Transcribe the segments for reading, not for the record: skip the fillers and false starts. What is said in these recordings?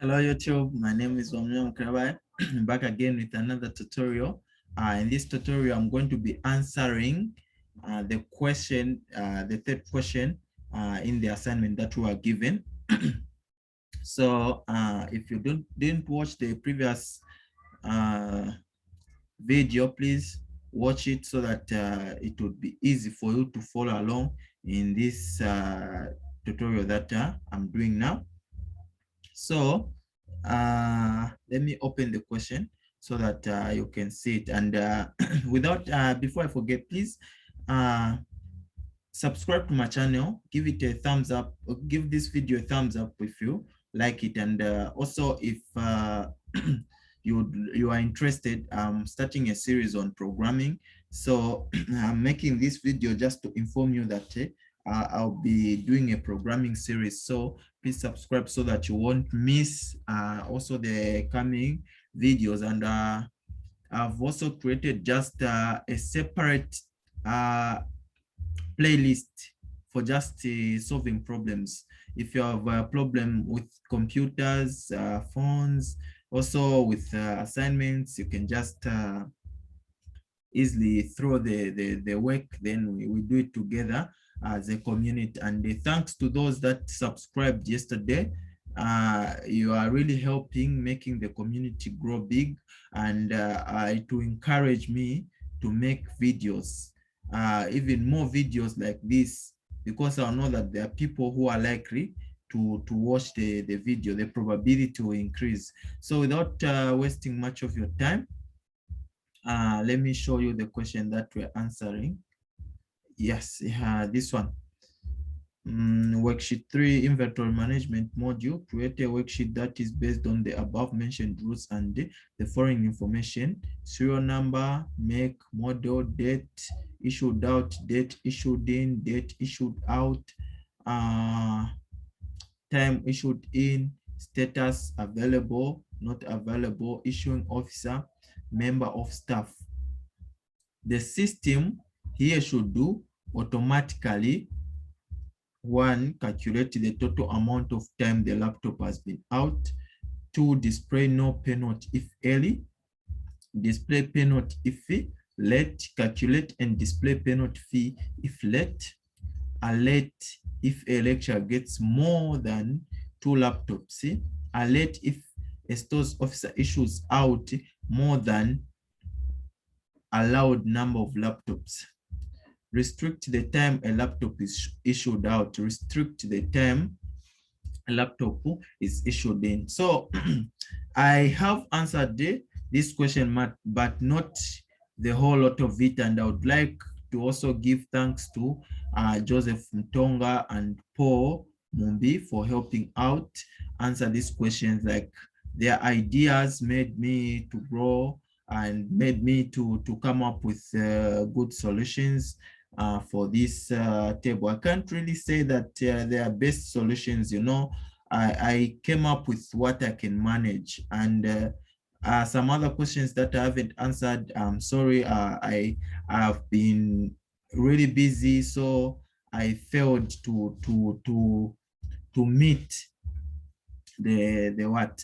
Hello YouTube, my name is Omnium Krabai. Back again with another tutorial. In this tutorial, I'm going to be answering the question, the third question in the assignment that we were given. So if you didn't watch the previous uh, video, please watch it so that it would be easy for you to follow along in this tutorial that I'm doing now. So let me open the question so that you can see it. And before I forget, please subscribe to my channel, give it a thumbs up, give this video a thumbs up if you like it. And also if you are interested, I'm starting a series on programming. So I'm making this video just to inform you that I'll be doing a programming series. So please subscribe so that you won't miss also the coming videos. And I've also created just a separate playlist for just solving problems. If you have a problem with computers, phones, also with assignments, you can just easily throw the work, then we do it together as a community. And thanks to those that subscribed yesterday, you are really helping making the community grow big, and to encourage me to make videos, even more videos like this, because I know that there are people who are likely to watch the video. The probability will increase. So without wasting much of your time, let me show you the question that we're answering. Yes, this one. Worksheet 3, inventory management module. Create a worksheet that is based on the above mentioned rules and the following information: serial number, make, model, date issued out, date issued in, date issued out, time issued in, status available, not available, issuing officer, member of staff. The system here should do automatically: 1, calculate the total amount of time the laptop has been out. 2, display no penalty if early, display penalty if late, calculate and display penalty fee if late, alert if a lecturer gets more than 2 laptops, alert if a stores officer issues out more than allowed number of laptops. Restrict the time a laptop is issued out. Restrict the time a laptop is issued in. So I have answered this question, but not the whole lot of it. And I would like to also give thanks to Joseph Mtonga and Paul Mumbi for helping out answer these questions. Like, their ideas made me to grow and made me to come up with good solutions for this table. I can't really say that they are best solutions, you know. I came up with what I can manage. And some other questions that I haven't answered, I'm sorry, I have been really busy, so I failed to meet the what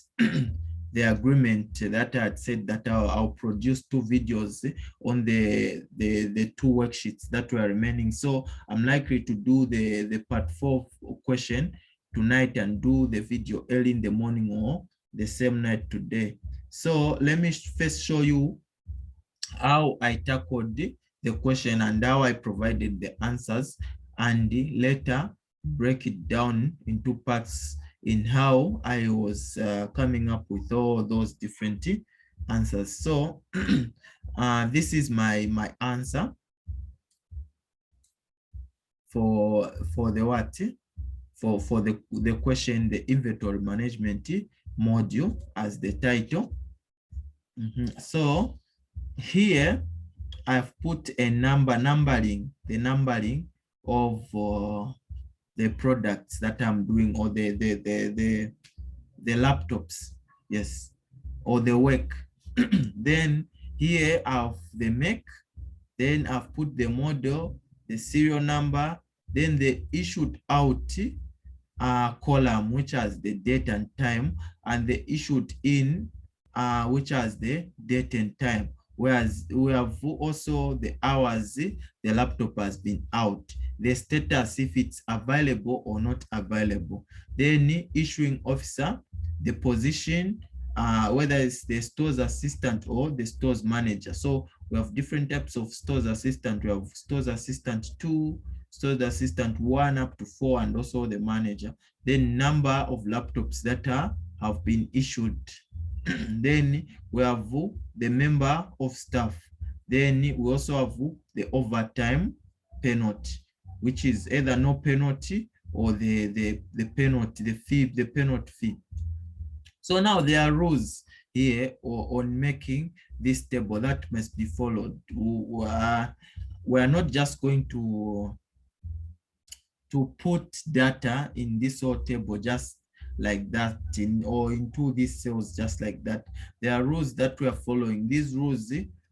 the agreement that I had said that I'll produce 2 videos on the 2 worksheets that were remaining. So I'm likely to do the part 4 question tonight and do the video early in the morning or the same night today. So let me first show you how I tackled the question and how I provided the answers, and later break it down into parts in how I was coming up with all those different answers. So this is my answer for the what, for the question, the inventory management module, as the title. So here I've put a numbering the numbering of the products that I'm doing, or the laptops, yes, or the work. Then here I've the make, then I've put the model, the serial number, then the issued out, column, which has the date and time, and the issued in, which has the date and time. Whereas we have also the hours the laptop has been out, the status if it's available or not available, then issuing officer, the position, whether it's the stores assistant or the stores manager. So we have different types of stores assistant. We have stores assistant 2, stores assistant 1 up to 4, and also the manager. Then number of laptops that have been issued. Then we have the member of staff. Then we also have the overtime penalty, which is either no penalty or the penalty, the penalty fee. So now there are rules here on making this table that must be followed. We are not just going to put data in this whole table just like that, or into these cells just like that. There are rules that we are following. These rules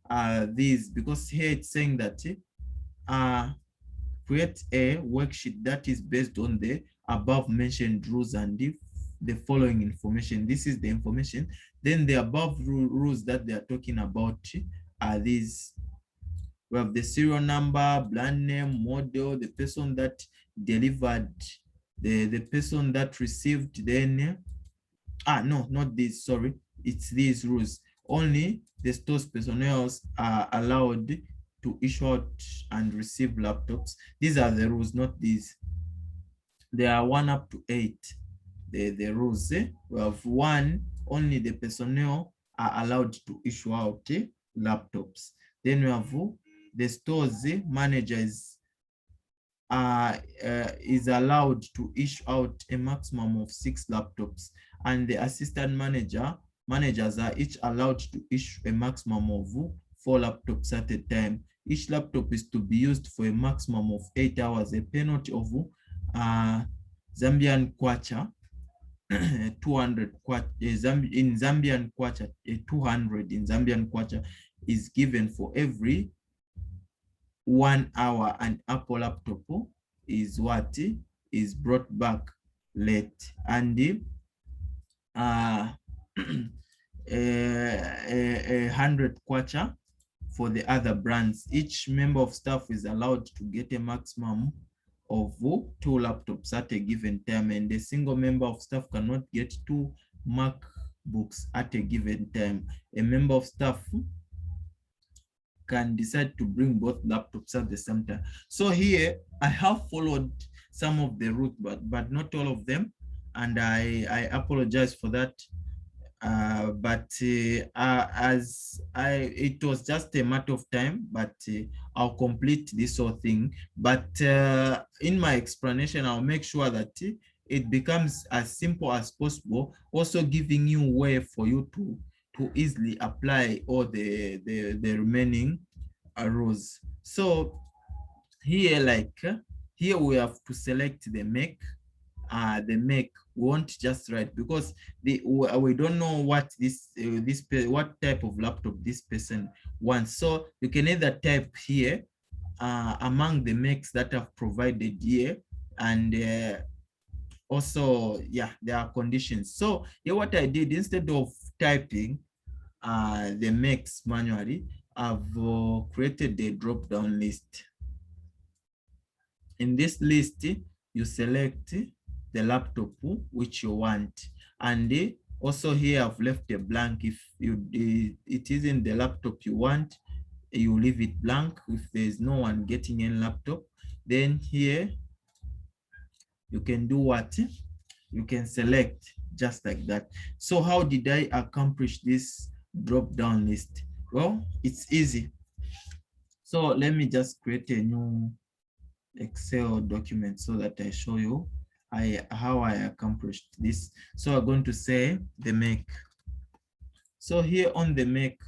are these, because here it's saying that create a worksheet that is based on the above mentioned rules and the following information. This is the information. Then the above rules that they are talking about are these. We have the serial number, brand name, model, the person that delivered, the person that received, then no, not this, sorry, it's these rules. Only the stores personnel are allowed to issue out and receive laptops. These are the rules, not these. There are 1 up to 8. The rules. We have 1, only the personnel are allowed to issue out laptops. Then we have the stores manager is allowed to issue out a maximum of 6 laptops, and the assistant managers are each allowed to issue a maximum of 4 laptops at a time. Each laptop is to be used for a maximum of 8 hours. A penalty of Zambian kwacha 200 in Zambian kwacha, 200 in Zambian kwacha is given for every 1 hour, and Apple laptop is what is brought back late. And 100 kwacha for the other brands. Each member of staff is allowed to get a maximum of 2 laptops at a given time, and a single member of staff cannot get 2 MacBooks at a given time. A member of staff can decide to bring both laptops at the same time. So here I have followed some of the rules, but not all of them, and I apologize for that. It was just a matter of time, but I'll complete this whole thing. But in my explanation, I'll make sure that it becomes as simple as possible, also giving you a way for you to easily apply all the remaining rules. So here, here we have to select the make. The make won't just write, because we don't know what what type of laptop this person wants. So you can either type here among the makes that I've provided here, and also, yeah, there are conditions. So here what I did, instead of typing the makes manually, I've created a drop-down list. In this list, you select the laptop which you want, and also here I've left a blank. If it isn't the laptop you want, you leave it blank. If there's no one getting any laptop, then here you can do what? You can select just like that. So how did I accomplish this drop-down list? Well, it's easy. So let me just create a new Excel document so that I show you how I accomplished this. So I'm going to say the make. So here on the make,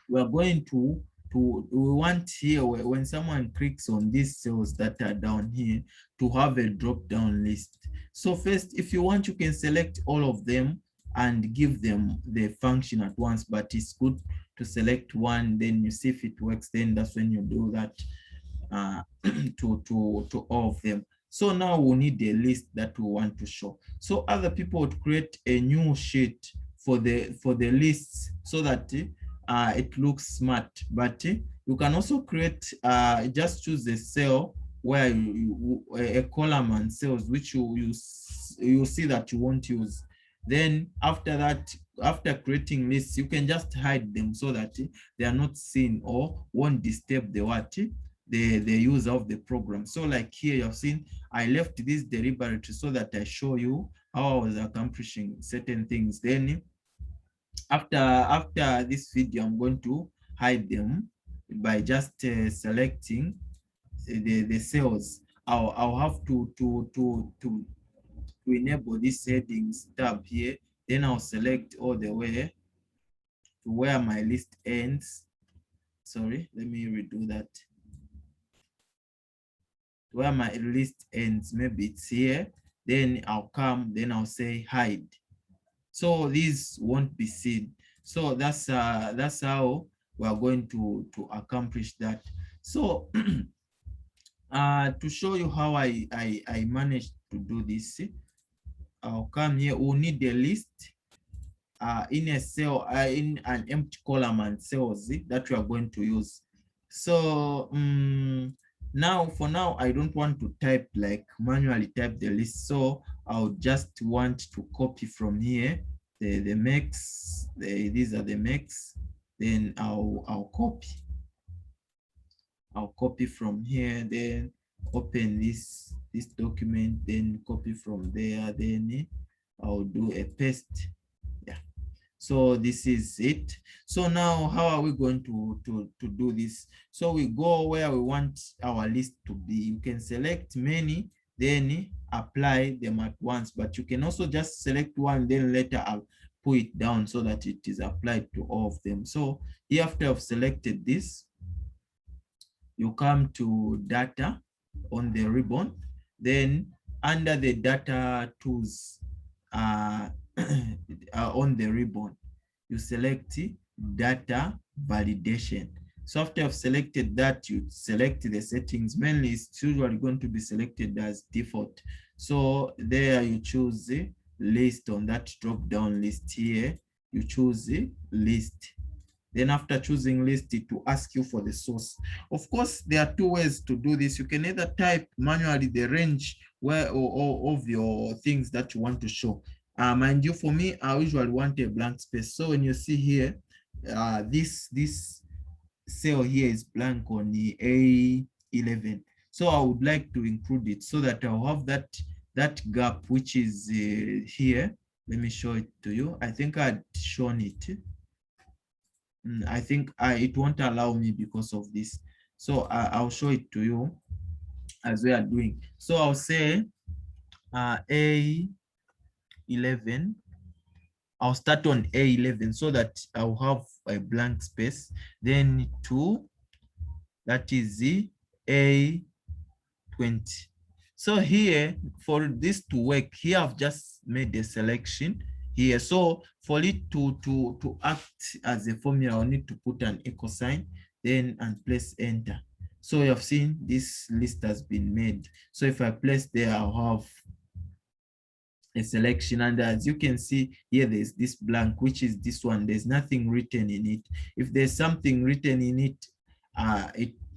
we're going to we want here, when someone clicks on these cells that are down here, to have a drop-down list. So first, if you want, you can select all of them and give them the function at once, but it's good to select one, then you see if it works, then that's when you do that to all of them. So now we need a list that we want to show. So other people would create a new sheet for the lists so that it looks smart. But you can also create, just choose a cell where a column and cells which you see that you won't use. Then after that, after creating lists, you can just hide them so that they are not seen or won't disturb the the user of the program. So like here you have seen, I left this deliberately so that I show you how I was accomplishing certain things. Then after this video, I'm going to hide them by just selecting the cells. I'll have to enable this settings tab here. Then I'll select all the way to where my list ends. Sorry, let me redo that. Where my list ends, maybe it's here. Then I'll come, then I'll say hide. So these won't be seen. So that's how we are going to accomplish that. So to show you how I managed to do this, I'll come here. We'll need a list in a cell, in an empty column and cells that we are going to use. So now, for now, I don't want to type, like manually type the list. So I'll just want to copy from here the makes. These are the makes. Then I'll copy from here. Then open this document. Then copy from there. Then I'll do a paste. Yeah. So this is it. So now how are we going to do this? So we go where we want our list to be. You can select many, then apply them at once, but you can also just select one, then later I'll pull it down so that it is applied to all of them. So here, after I've selected this, you come to data on the ribbon, then under the data tools on the ribbon, you select data validation. So after I've selected that, you select the settings. Mainly it's usually going to be selected as default. So there you choose the list on that drop down list here. You choose the list. Then after choosing list, it will ask you for the source. Of course, there are two ways to do this. You can either type manually the range of your things that you want to show. Mind you, for me, I usually want a blank space. So when you see here, this cell here is blank on the A11. So I would like to include it so that I'll have that gap, which is here. Let me show it to you. I think I'd shown it. I think it won't allow me because of this. So I'll show it to you as we are doing. So I'll say A11. I'll start on A11 so that I'll have a blank space. Then 2, that is the A20. So here, for this to work, here I've just made a selection here. So for it to act as a formula, I'll need to put an equal sign, then and press enter. So you have seen this list has been made. So if I place there, I'll have a selection, and as you can see here, there's this blank, which is this one. There's nothing written in it. If there's something written in it,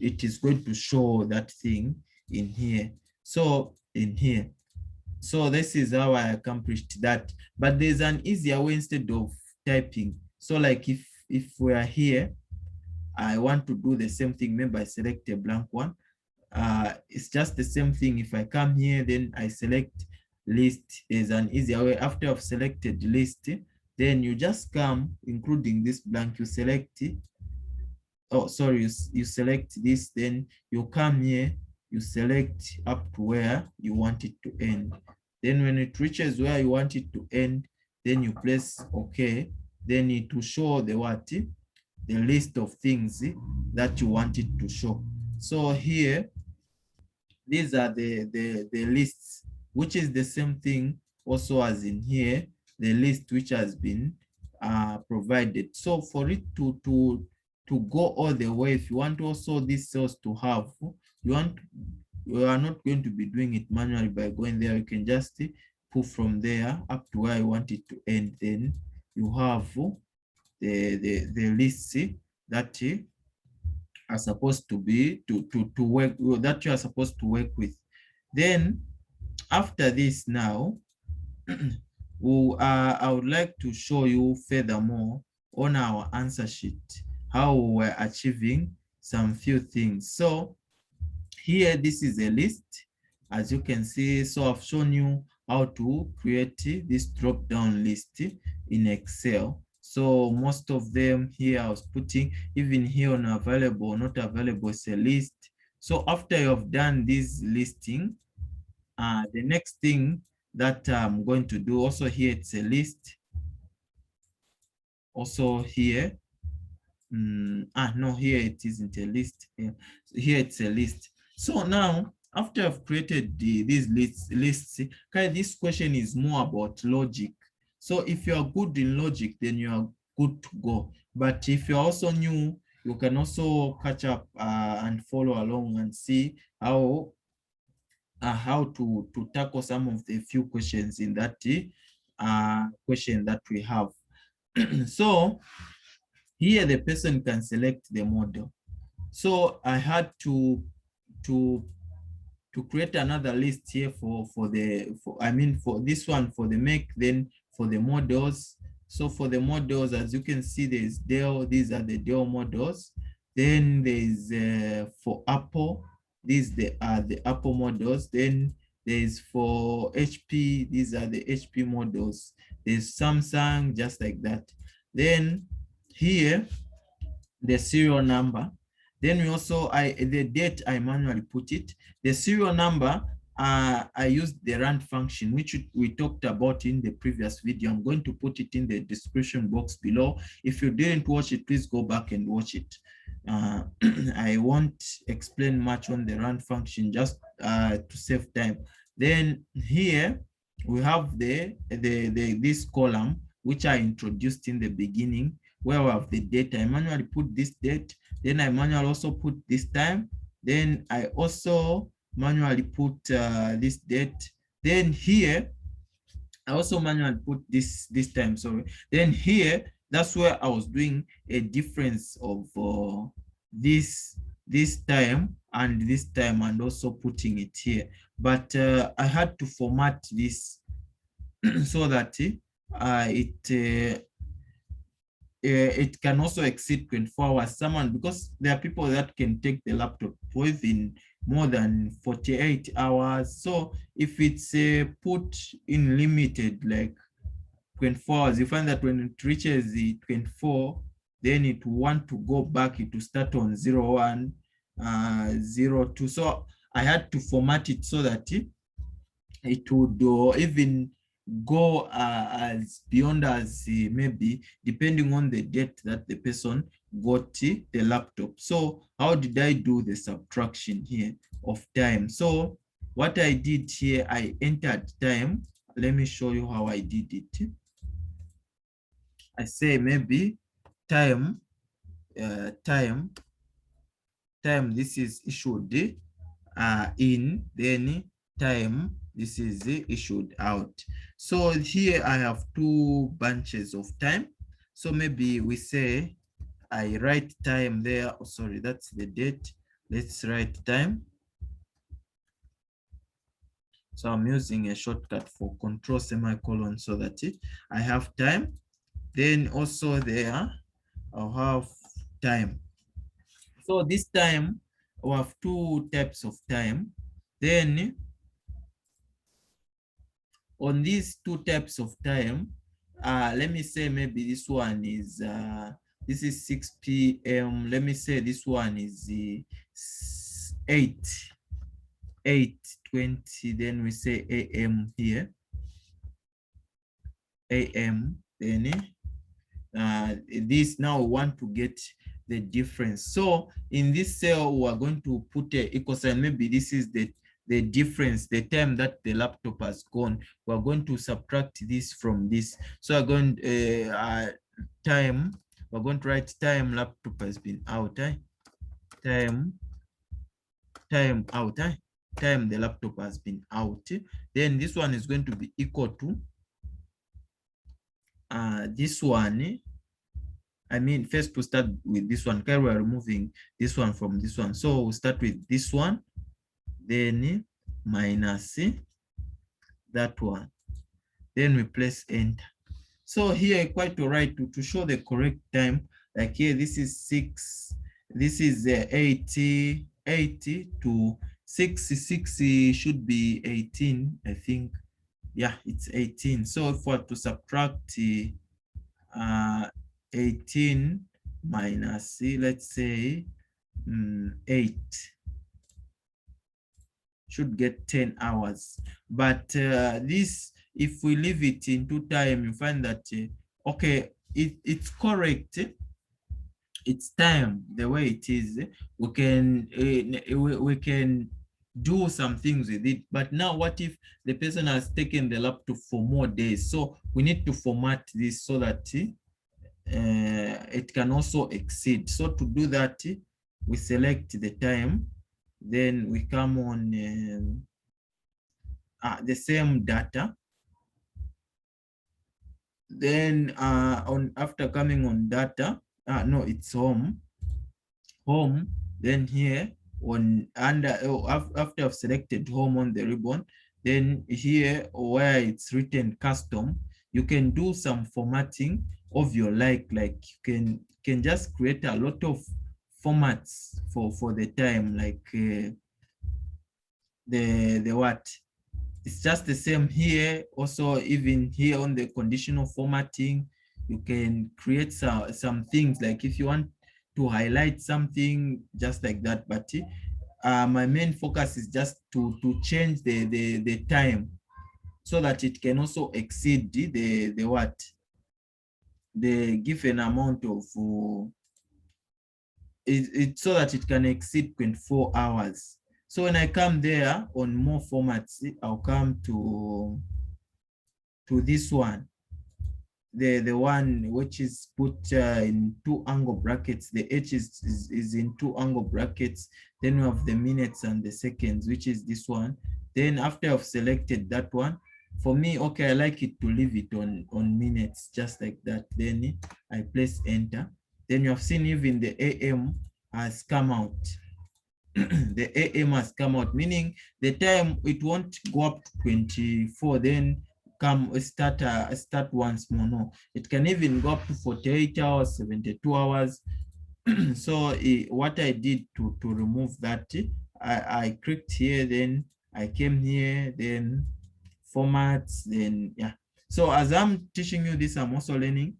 it is going to show that thing in here. So in here, so this is how I accomplished that. But there's an easier way instead of typing. So like if we are here, I want to do the same thing. Maybe I select a blank one. It's just the same thing. If I come here, then I select list. There's an easier way. After I've selected list, then you just come, including this blank, you select it. Oh, sorry, you select this, then you come here, you select up to where you want it to end. Then when it reaches where you want it to end, then you press OK. Then it will show the list of things that you want it to show. So here, these are the lists, which is the same thing also as in here, the list which has been provided. So for it to go all the way, if you want also these cells to have, you you are not going to be doing it manually by going there. You can just put from there up to where you want it to end. Then you have the lists that are supposed to be to work, that you are supposed to work with. Then after this now, I would like to show you furthermore on our answer sheet how we're achieving some few things. So here, this is a list, as you can see. So I've shown you how to create this drop-down list in Excel. So most of them here I was putting, even here on available, not available, it's a list. So after you have done this listing, the next thing that I'm going to do, also here it's a list. Also here, no, here it isn't a list. Here it's a list. So now, after I've created these lists, okay, this question is more about logic. So if you are good in logic, then you are good to go. But if you're also new, you can also catch up and follow along and see how to tackle some of the few questions in that question that we have. So here the person can select the model. So I had to create another list here for this one for the make, then for the models. So for the models, as you can see, there's Dell. These are the Dell models. Then there's for Apple, these are the Apple models. Then there's for HP, these are the HP models. There's Samsung, just like that. Then here, the serial number. Then we also, the date, I manually put it. The serial number, I used the rand function, which we talked about in the previous video. I'm going to put it in the description box below. If you didn't watch it, please go back and watch it. I won't explain much on the rand function, just to save time. Then here we have this column, which I introduced in the beginning, where we have the date. I manually put this date. Then I manually also put this time. Then I also manually put this date. Then here, I also manually put this time, sorry. Then here, that's where I was doing a difference of this time and this time, and also putting it here. But I had to format this so that it can also exceed 24 hours. Because there are people that can take the laptop within more than 48 hours. So if it's put in limited, like 24 hours, you find that when it reaches the 24, then it will want to go back, it will start on 01, 02. So I had to format it so that it would even go as beyond as maybe depending on the date that the person got the laptop. So how did I do the subtraction here of time? So what I did here, I entered time. Let me show you how I did it. I say maybe time, this is issued in, then time, this is issued out. So here I have two bunches of time. So maybe we say I write time there. Oh, sorry, that's the date. Let's write time. So I'm using a shortcut for control semicolon so that I have time. Then also there, I'll have time. So this time, we have two types of time. Then on these two types of time, let me say maybe this one is, this is 6 p.m. Let me say this one is 8:20. Then we say a.m. here. a.m. Then this, now we want to get the difference. So in this cell, we are going to put a equal sign. Maybe this is the difference, the time that the laptop has gone. We're going to subtract this from this. So we're going time, we're going to write time laptop has been out. Time out. time the laptop has been out, then this one is going to be equal to this one. I mean, first to start with this one, because we are removing this one from this one. So we'll start with this one, then minus that one. Then we press enter. So here quite all right to show the correct time. Like here, this is 6, this is 80 to 60 should be 18, I think. Yeah, it's 18. So for to subtract 18 minus, let's say 8, should get 10 hours. But this, if we leave it into time, you find that, okay, it's correct. It's time the way it is. We can we can do some things with it. But now what if the person has taken the laptop for more days? So we need to format this so that it can also exceed. So to do that, we select the time, then we come on the same data. Then on after coming on data, no, it's home. Then here on under after I've selected home on the ribbon, then here where it's written custom, you can do some formatting of your like you can just create a lot of formats for the time, like the what, it's just the same here. Also, even here on the conditional formatting, you can create some things, like if you want to highlight something, just like that. But my main focus is just to change the time so that it can also exceed the what, the given amount of it so that it can exceed 24 hours. So when I come there on more formats, I'll come to this one, the one which is put in 2 angle brackets. The H is in 2 angle brackets. Then we have the minutes and the seconds, which is this one. Then after I've selected that one, for me, okay, I like it to leave it on minutes, just like that. Then I press enter. Then you have seen even the AM has come out. The AM has come out, meaning the time it won't go up to 24, then come start once more. No, it can even go up to 48 hours, 72 hours. So what I did to remove that, I clicked here, then I came here, then formats, then yeah. So as I'm teaching you this, I'm also learning.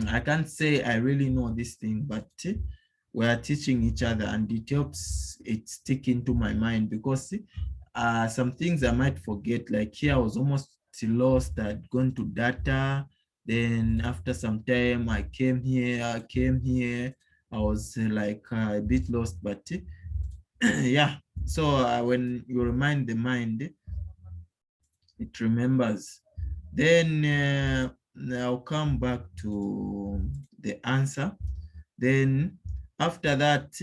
I can't say I really know this thing, but we are teaching each other, and it helps it stick into my mind, because some things I might forget. Like here, I was almost lost. I'd gone to data. Then after some time, I came here. I was like a bit lost, but yeah. So when you remind the mind, it remembers. Then I'll come back to the answer. Then after that,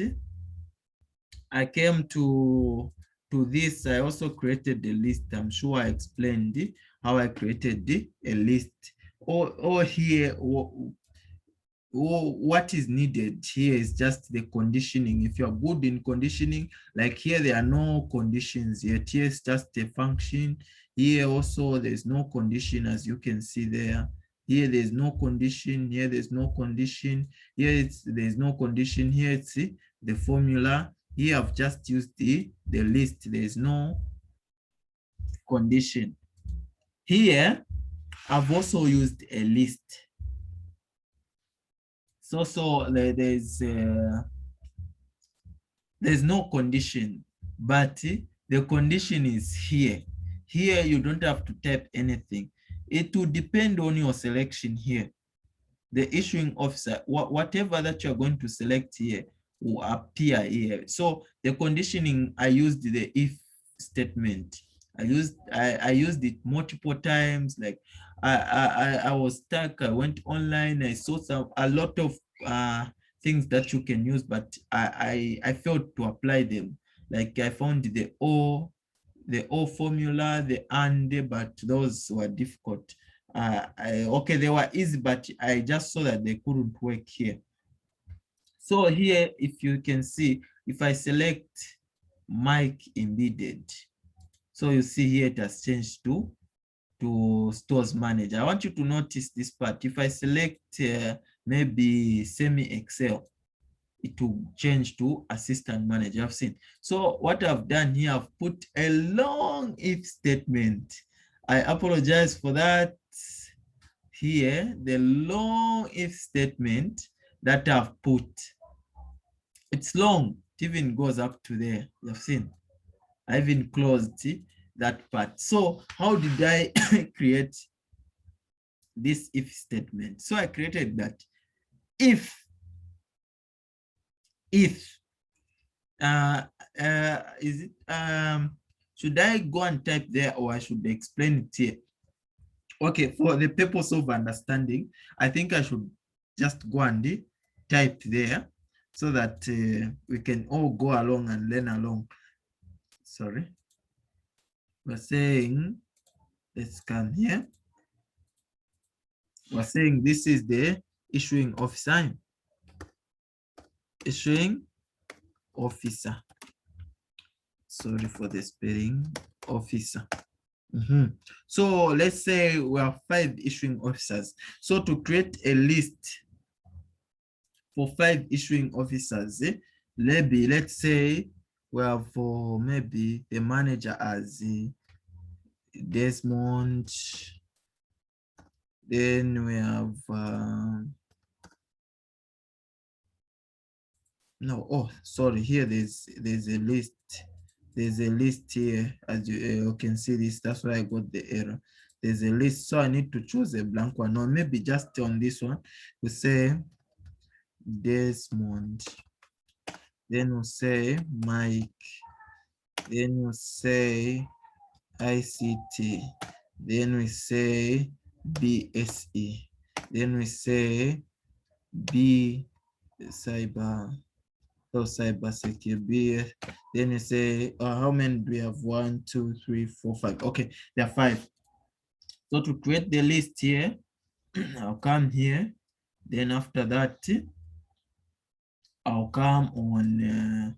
I came to this. I also created a list. I'm sure I explained how I created a list. Or here, what is needed here is just the conditioning. If you're good in conditioning, like here, there are no conditions yet. Here it's just a function. Here also, there's no condition, as you can see there. Here, there's no condition. Here, there's no condition. Here, there's no condition. Here, it's the formula. Here, I've just used the list. There's no condition. Here, I've also used a list. So there's no condition, but the condition is here. Here, you don't have to type anything. It will depend on your selection here. The issuing officer, whatever that you're going to select here will appear here. So the conditioning, I used the if statement. I used it multiple times. Like I was stuck. I went online. I saw a lot of things that you can use, but I failed to apply them. like I found the O formula, the and, but those were difficult. Okay, they were easy, but I just saw that they couldn't work here. So here, if you can see, if I select mic embedded, so you see here it has changed to stores manager. I want you to notice this part. If I select maybe semi-Excel, it will change to assistant manager. I've seen. So what I've done here, I've put a long if statement. I apologize for that. Here, the long if statement that I've put, it's long. It even goes up to there. You've seen. I even closed that part. So how did I create this if statement? So I created that if is it should I go and type there, or I should explain it here? Okay, for the purpose of understanding, I think I should just go and type there so that we can all go along and learn along. Sorry, we're saying, let's come here. We're saying this is the issuing officer. Issuing officer. Sorry for the spelling, officer. So let's say we have 5 issuing officers. So to create a list for 5 issuing officers, maybe let's say we have for maybe the manager as Desmond. Then we have no, oh, sorry, here there's a list. There's a list here, as you can see this, that's why I got the error. There's a list, so I need to choose a blank one, or maybe just on this one, we say Desmond. Then we'll say Mike. Then we'll say ICT. Then we say BSE. Then we say B cyber. So cyber security. Then you say, how many do we have? 1, 2, 3, 4, 5. Okay, there are 5. So to create the list here, I'll come here. Then after that, I'll come on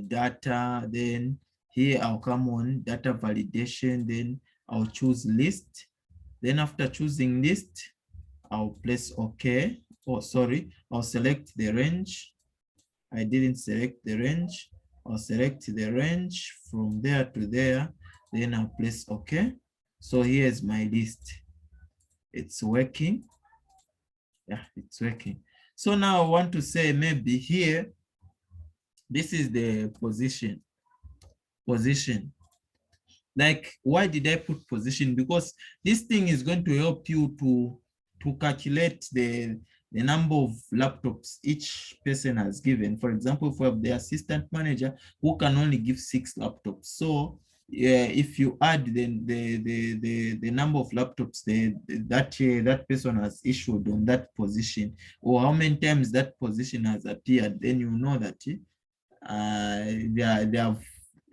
data. Then here I'll come on data validation. Then I'll choose list. Then after choosing list, I'll press OK. Oh, sorry, I'll select the range. I didn't select the range. I'll select the range from there to there. Then I'll press OK. So here's my list. It's working. Yeah, it's working. So now I want to say maybe here, this is the position. Like, why did I put position? Because this thing is going to help you to calculate the number of laptops each person has given. For example, if we have the assistant manager who can only give 6 laptops. So yeah, if you add the number of laptops that person has issued on that position, or how many times that position has appeared, then you know that they have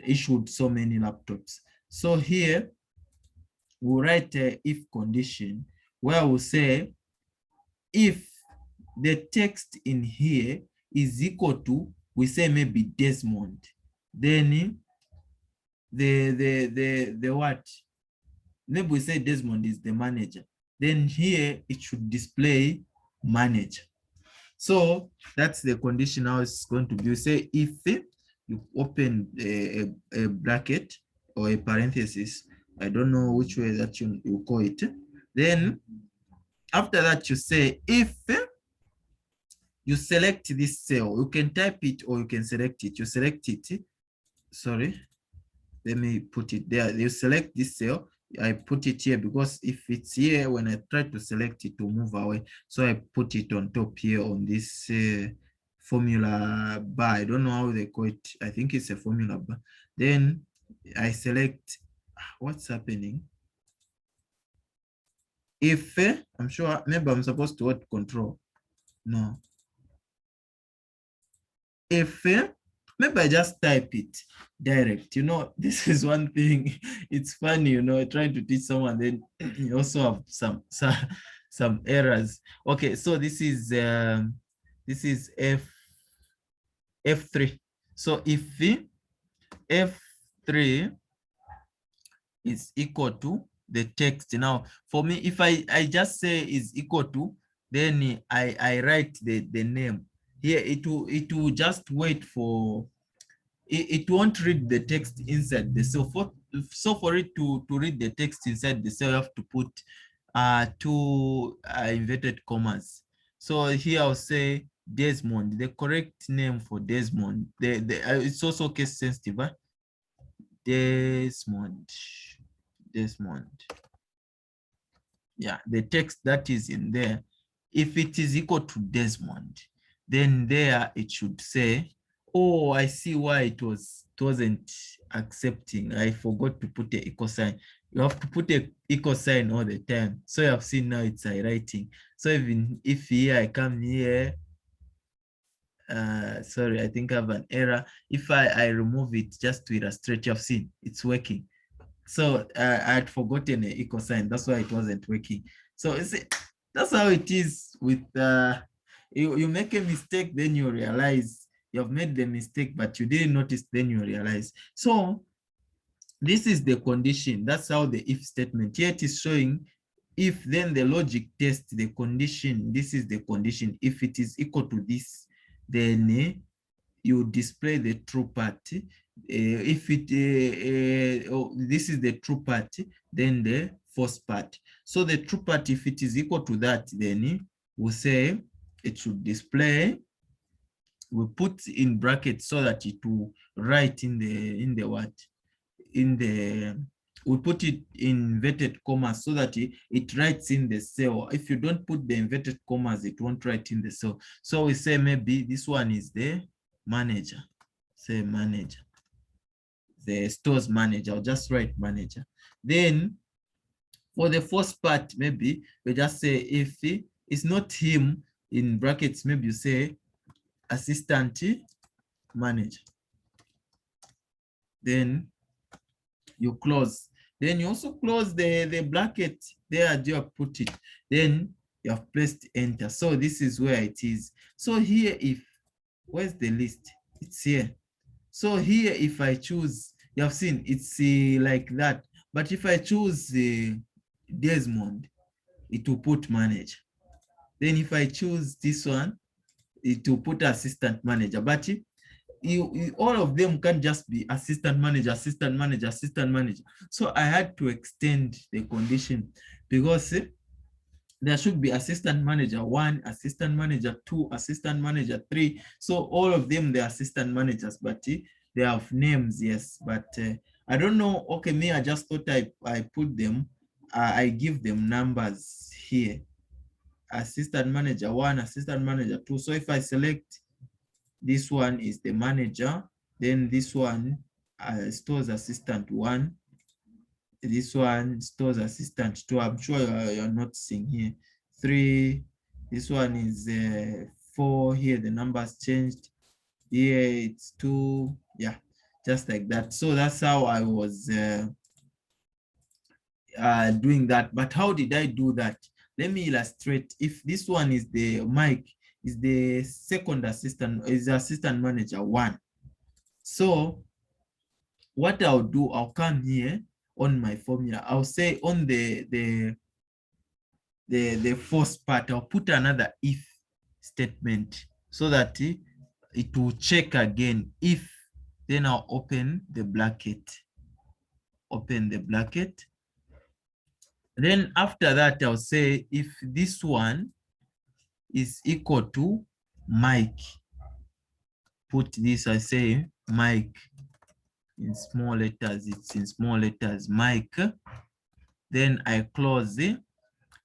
issued so many laptops. So here we'll write a if condition where we'll say if the text in here is equal to, we say maybe Desmond, then the what? Maybe we say Desmond is the manager. Then here it should display manager. So that's the condition how it's going to be. You say if you open a bracket or a parenthesis, I don't know which way that you call it. Then after that you say if you select this cell, you can type it or you can select it. You select it. Sorry, let me put it there. You select this cell. I put it here because if it's here, when I try to select it to move away, so I put it on top here on this formula bar. I don't know how they call it. I think it's a formula bar. Then I select, what's happening? If, I'm sure, maybe I'm supposed to what control. No. If maybe I just type it direct. You know, this is one thing. It's funny, you know, trying to teach someone, then you also have some errors. Okay, so this is F3. So if F3 is equal to the text. Now, for me, if I just say is equal to, then I write the name. Here, it will just wait for, it won't read the text inside the cell. So for it to read the text inside the cell, you have to put two inverted commas. So here I'll say Desmond, the correct name for Desmond. It's also case sensitive. Huh? Desmond. Yeah, the text that is in there, if it is equal to Desmond, then there it should say, oh, I see why it wasn't accepting. I forgot to put the equal sign. You have to put a equal sign all the time. So you have seen now it's highlighting. So even if here I come here, sorry, I think I have an error. If I remove it just to illustrate, you have seen it's working. So I had forgotten the equal sign. That's why it wasn't working. So that's how it is with you make a mistake, then you realize you have made the mistake, but you didn't notice, then you realize. So this is the condition. That's how the if statement. Here it is showing if, then the logic test, the condition. This is the condition. If it is equal to this, then you display the true part. If this is the true part, then the false part. So the true part, if it is equal to that, then we'll say it should display. We put in brackets so that it will write in the what? In the, we put it in inverted commas so that it writes in the cell. If you don't put the inverted commas, it won't write in the cell. So we say maybe this one is the manager. Say manager. The stores manager. I'll just write manager. Then for the first part, maybe we just say if it's not him, in brackets, maybe you say assistant manager. Then you close. Then you also close the bracket there, you have put it. Then you have pressed enter. So this is where it is. So here, if, where's the list? It's here. So here, if I choose, you have seen it's like that. But if I choose Desmond, it will put manager. Then if I choose this one, it will put assistant manager. But all of them can't just be assistant manager, assistant manager, assistant manager. So I had to extend the condition because there should be assistant manager 1, assistant manager 2, assistant manager 3. So all of them, they're assistant managers, but they have names, yes. But I don't know. Okay, me, I just thought I put them, I give them numbers here. Assistant manager 1, assistant manager 2. So if I select this one is the manager, then this one stores assistant 1. This one stores assistant 2. I'm sure you're not seeing here. 3. This one is 4. Here the numbers changed. Here it's 2. Yeah, just like that. So that's how I was doing that. But how did I do that? Let me illustrate. If this one is the Mike, is the second assistant, is the assistant manager 1. So what I'll do, I'll come here on my formula. I'll say on the first part, I'll put another if statement so that it will check again if. Then I'll open the bracket. Open the bracket. Then after that, I'll say if this one is equal to Mike. Put this, I say Mike in small letters. It's in small letters, Mike. Then I close it.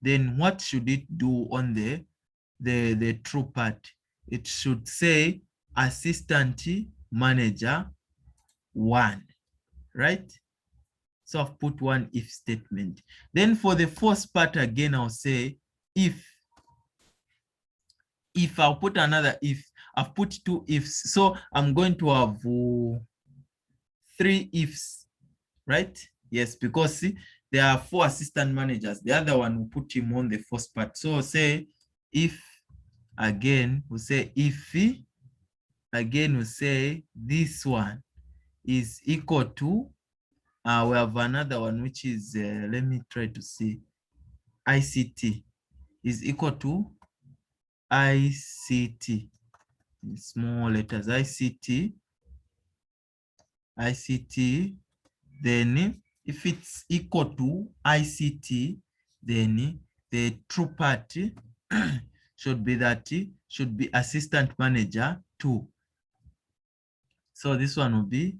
Then what should it do on the true part? It should say assistant manager 1, right? So I've put one if statement. Then for the first part again, I'll say if if, I'll put another if. I've put 2 ifs. So I'm going to have 3 ifs, right? Yes, because see, there are 4 assistant managers. The other one will put him on the first part. So say if, again, we'll say if, again, we'll say this one is equal to, we have another one, which is, let me try to see, ICT is equal to ICT, in small letters, ICT, then if it's equal to ICT, then the true part should be assistant manager 2. So this one will be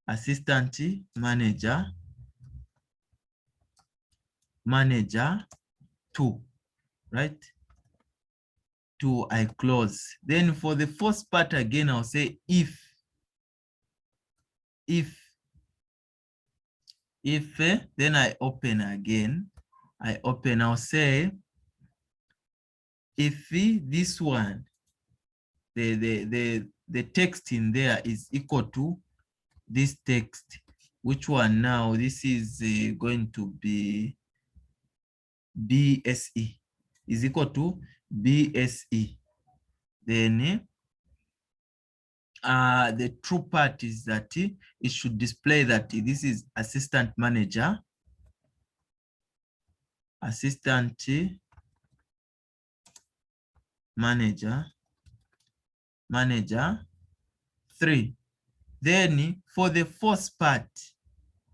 assistant manager 2, right? 2, I close. Then for the first part again, I'll say if then I open again. I'll say if this one, the text in there is equal to this text, which one now? This is going to be BSE, is equal to BSE. Then the true part is that it should display that this is assistant manager 3. Then for the first part,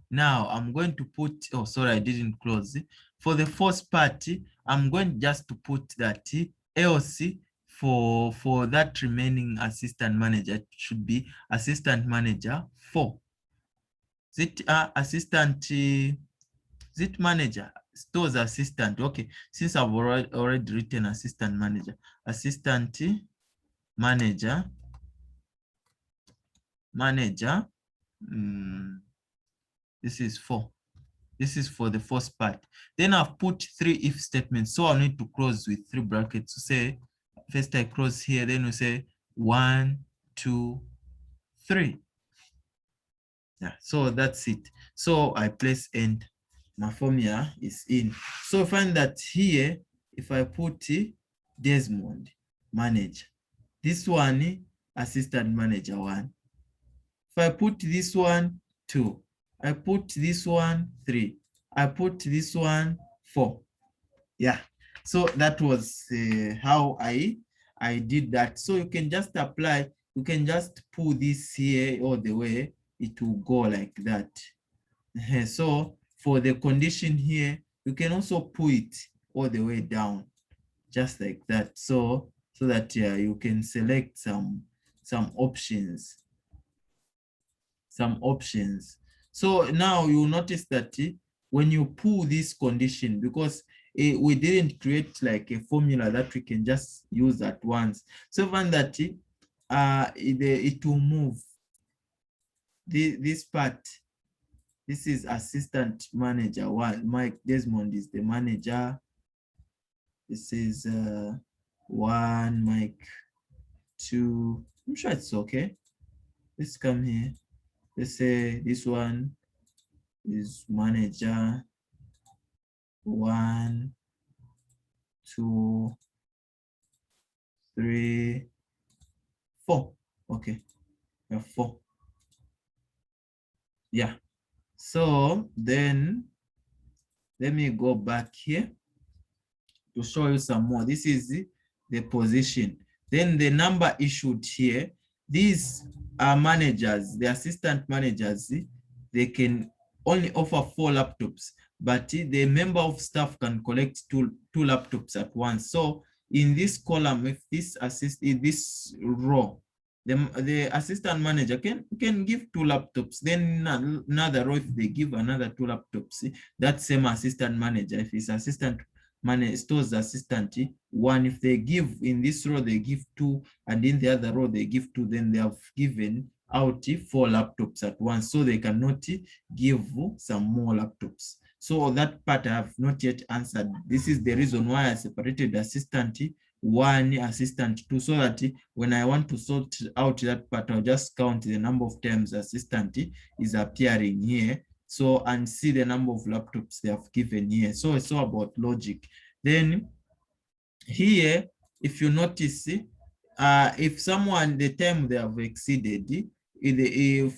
now I'm going to put, oh, sorry, I didn't close it. For the first part, I'm going just to put that else for that remaining assistant manager. It should be assistant manager 4. Is it is it manager? Stores assistant. Okay, since I've already written assistant manager this is 4. This is for the first part. Then I've put 3 if statements. So I'll need to close with 3 brackets to say, first I close here, then we say 1, 2, 3. Yeah, so that's it. So I place end. My formula is in. So find that here, if I put Desmond, manager, this one, assistant manager 1. If I put this one 2, I put this one 3, I put this one 4. Yeah, so that was how I did that. So you can just apply, you can just pull this here all the way, it will go like that. So for the condition here, you can also pull it all the way down, just like that. So that you can select some options. So now you'll notice that when you pull this condition, because we didn't create like a formula that we can just use at once. So find that it will move this part. This is assistant manager 1. Mike Desmond is the manager. This is 1, Mike 2. I'm sure it's okay. Let's come here. Let's say this one is manager 1, 2, 3, 4. Okay, 4. Yeah. So then let me go back here to show you some more. This is the position. Then the number issued here. These are managers, the assistant managers. They can only offer 4 laptops, but the member of staff can collect two laptops at once. So in this column, if this in this row, the assistant manager can give 2 laptops. Then another row, if they give another 2 laptops, that same assistant manager, if it's assistant manager, stores assistant 1, if they give in this row, they give 2, and in the other row they give 2, then they have given out 4 laptops at once, so they cannot give some more laptops. So that part I have not yet answered. This is the reason why I separated assistant 1, assistant 2, so that when I want to sort out that part, I'll just count the number of times assistant is appearing here. So, and see the number of laptops they have given here. So it's all about logic. Then here, if you notice, if someone, the time they have exceeded,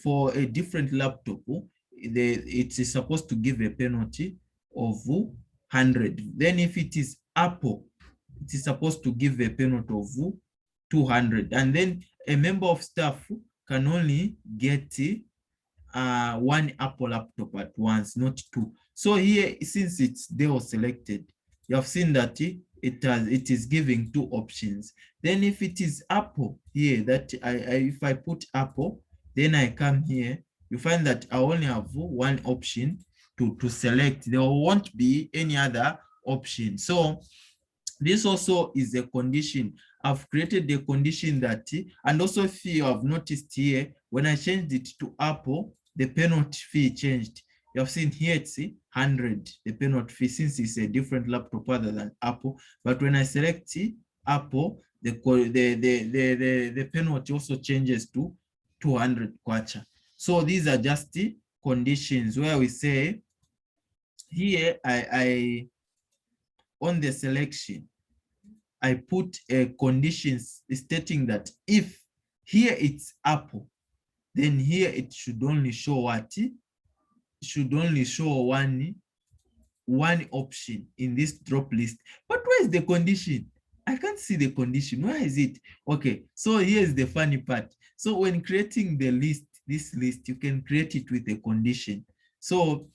for a different laptop, it is supposed to give a penalty of 100. Then if it is Apple, it is supposed to give a penalty of 200. And then a member of staff can only get one Apple laptop at once, not two. So here, since it's Dell selected, you have seen that it is giving two options. Then if it is Apple here, that if I put Apple, then I come here, you find that I only have one option to select. There won't be any other option. So this also is a condition. I've created a condition that, and also if you have noticed here, when I changed it to Apple, the penalty fee changed. You have seen here it's 100, the penalty fee, since it's a different laptop other than Apple. But when I select Apple, the penalty also changes to 200 kwacha. So these are just the conditions where we say here I on the selection, I put a condition stating that if here it's Apple, then here it should only show what? It should only show one option in this drop list. But where is the condition? I can't see the condition. Where is it? Okay, so here's the funny part. So when creating the list, this list, you can create it with a condition. So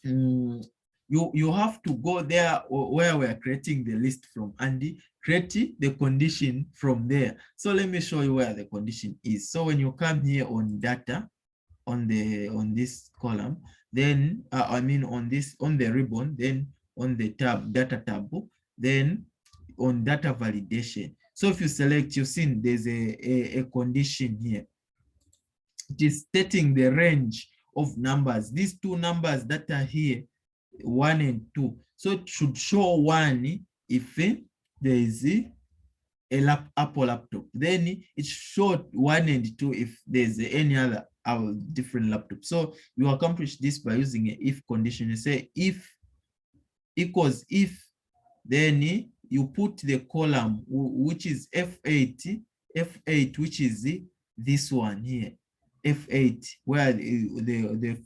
you have to go there where we're creating the list from and create the condition from there. So let me show you where the condition is. So when you come here on data, on this column, then on the ribbon, then on the tab, data tab, then on data validation. So if you select, you've seen there's a condition here. It is stating the range of numbers. These two numbers that are here, 1 and 2. So it should show 1 if there is a Apple laptop. Then it should 1 and 2 if there's any other different laptop. So you accomplish this by using an if condition. You say if equals if, then you put the column which is F8, which is this one here, F8, where the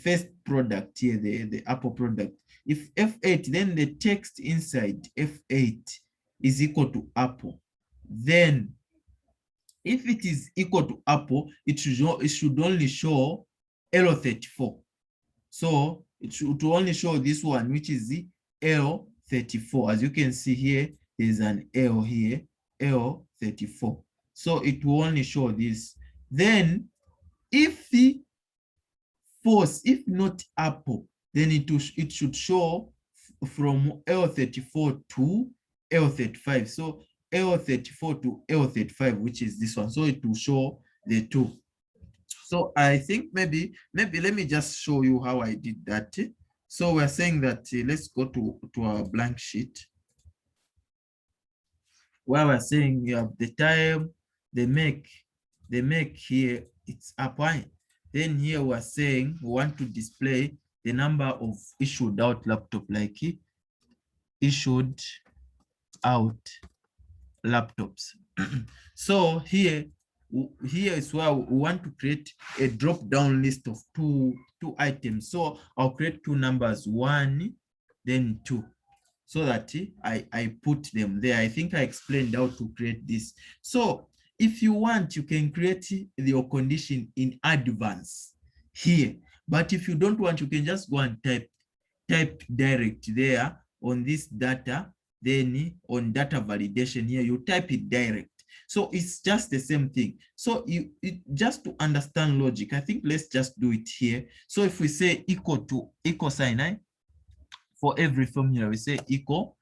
first product here, the Apple product. If F8, then the text inside F8 is equal to Apple. Then if it is equal to Apple, it should only show L34. So it should only show this one, which is the L34. As you can see here, there's an L here, L34. So it will only show this. Then if the false, if not Apple, then it should show from L34 to L35. So L34 to L35, which is this one. So it will show the two. So I think maybe let me just show you how I did that. So we're saying that let's go to our blank sheet, where we're saying you have the time, the make here, it's applying. Then here we're saying we want to display the number of issued out laptop, like issued out laptops. So here is where we want to create a drop down list of two items. So I'll create two numbers, 1 then 2, so that I put them there. I think I explained how to create this. So if you want, you can create your condition in advance here. But if you don't want, you can just go and type direct there on this data. Then on data validation here, you type it direct. So it's just the same thing. So just to understand logic, I think let's just do it here. So if we say equal sign, for every formula, we say equal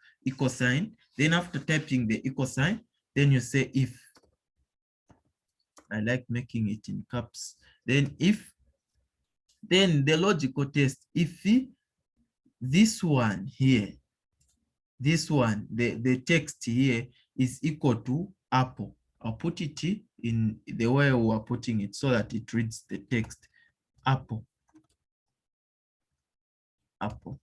sign. Then after typing the equal sign, then you say if. I like making it in caps. Then if, then the logical test, if this one here this one, the text here is equal to Apple. I'll put it in the way we are putting it so that it reads the text Apple. Apple.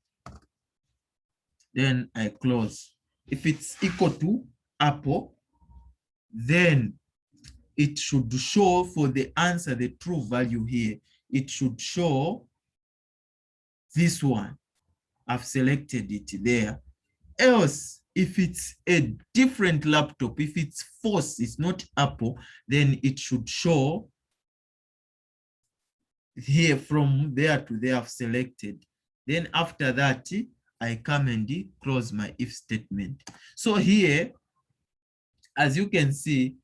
Then I close. If it's equal to Apple, then it should show for the answer, the true value here. It should show this one. I've selected it there. Else, if it's a different laptop, if it's false, it's not Apple, then it should show here from there to there I've selected. Then after that, I come and close my if statement. So here, as you can see,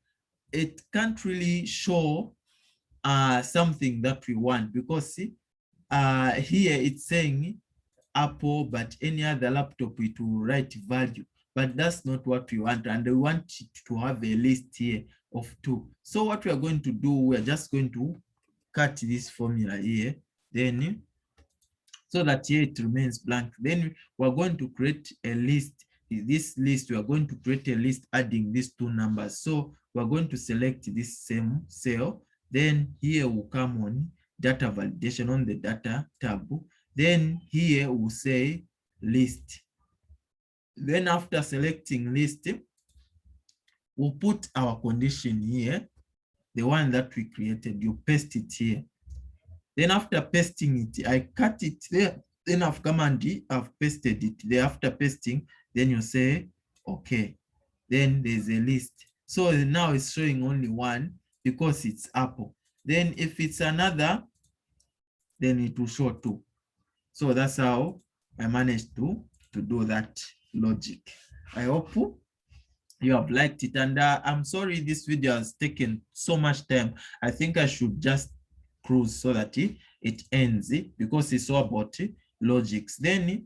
it can't really show something that we want, because see, here it's saying Apple, but any other laptop it will write value, but that's not what we want, and we want it to have a list here of 2. So what we are going to do, we are just going to cut this formula here, then so that here it remains blank. Then we're going to create a list. This list, we are going to create a list adding these 2 numbers. So we're going to select this same cell. Then here will come on data validation on the data tab. Then here we'll say list. Then after selecting list, we'll put our condition here, the one that we created. You paste it here. Then after pasting it, I cut it there. Then I've come and I've pasted it there. After pasting, then you say, okay. Then there's a list. So now it's showing only 1 because it's Apple. Then if it's another, then it will show 2. So that's how I managed to do that logic. I hope you have liked it. And I'm sorry this video has taken so much time. I think I should just cruise so that it ends, because it's all about logics. Then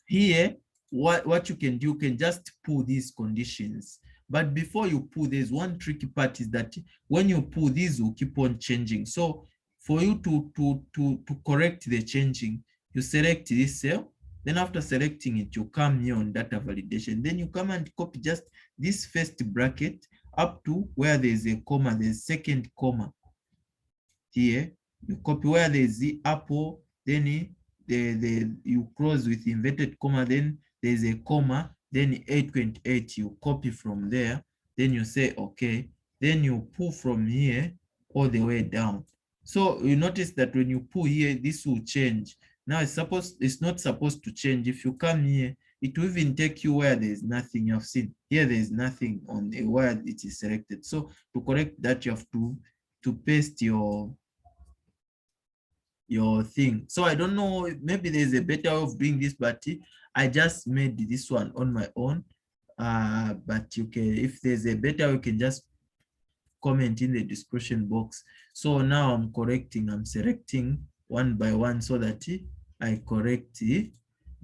here, what you can do, you can just pull these conditions. But before you pull, there's one tricky part, is that when you pull, these will keep on changing. So for you to correct the changing, you select this cell. Then after selecting it, you come here on data validation. Then you come and copy just this first bracket up to where there's a comma, there's second comma. Here, you copy where there's the Apple, then you close with inverted comma, then there's a comma, then 8.8, you copy from there, then you say okay, then you pull from here all the way down. So you notice that when you pull here, this will change. Now it's not supposed to change. If you come here, it will even take you where there's nothing. You have seen here there's nothing on the where it is selected. So to correct that, you have to paste your thing. So I don't know, maybe there's a better way of doing this, but I just made this one on my own. But you can, if there's a better way, you can just comment in the description box. So now I'm selecting one by one so that I correct the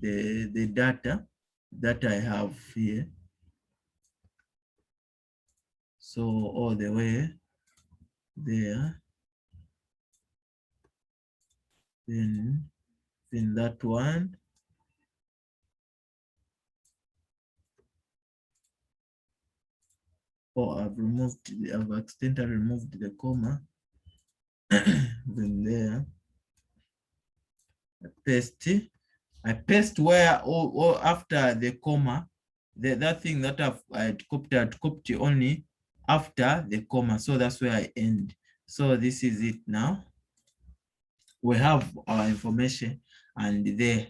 data that I have here. So all the way there. Then that one. Oh, I've accidentally removed the comma. Then there, I paste where, or after the comma, that thing that I'd copied only after the comma. So that's where I end. So this is it now. We have our information and there.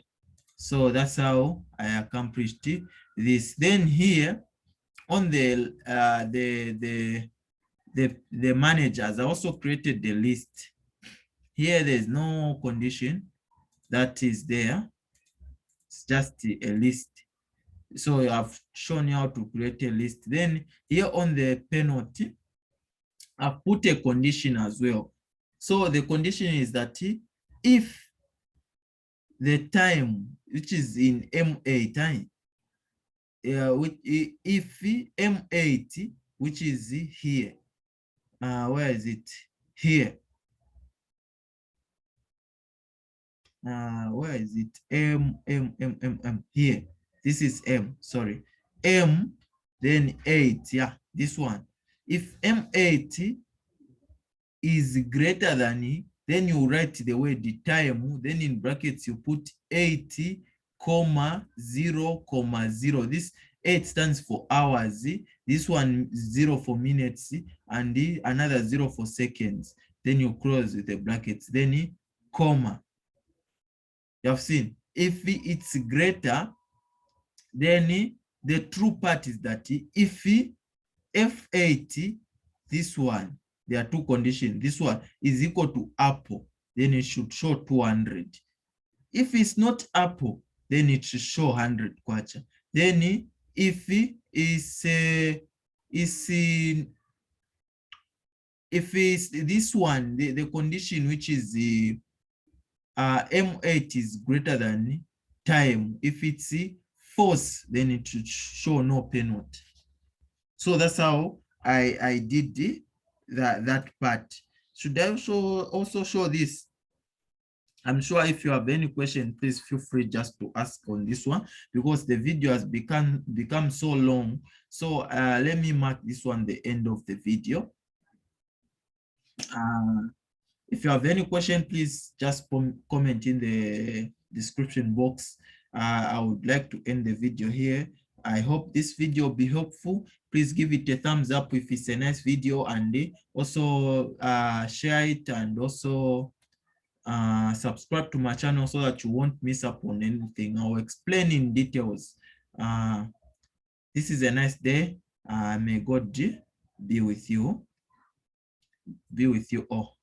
So that's how I accomplished this. Then here on the managers, I also created the list. Here there's no condition that is there. It's just a list. So I've shown you how to create a list. Then here on the penalty, I've put a condition as well. So the condition is that if the time, which is in M8 time, if M8, which is here, where is it? Here. Where is it? Here. This is M, sorry. M, then 8, yeah, this one. If M8 is greater than, then you write the word time, then in brackets you put 8, comma 0, comma 0. This 8 stands for hours, this one 0 for minutes, and another 0 for seconds. Then you close with the brackets, then comma. You have seen, if it's greater, then the true part is that if F8, this one, there are two conditions. This one is equal to Apple, then it should show 200. If it's not Apple, then it should show 100 kwacha. Then if it's this one, the condition which is M8 is greater than time. If it's false, then it should show no penalty. So that's how I did that part. Should I also show this? I'm sure if you have any question, please feel free just to ask on this one, because the video has become so long. So let me mark this one the end of the video. If you have any question, please just comment in the description box. I would like to end the video here. I hope this video will be helpful. Please give it a thumbs up if it's a nice video, and also share it, and also subscribe to my channel so that you won't miss up on anything. I'll explain in details. This is a nice day. May God be with you. Be with you all.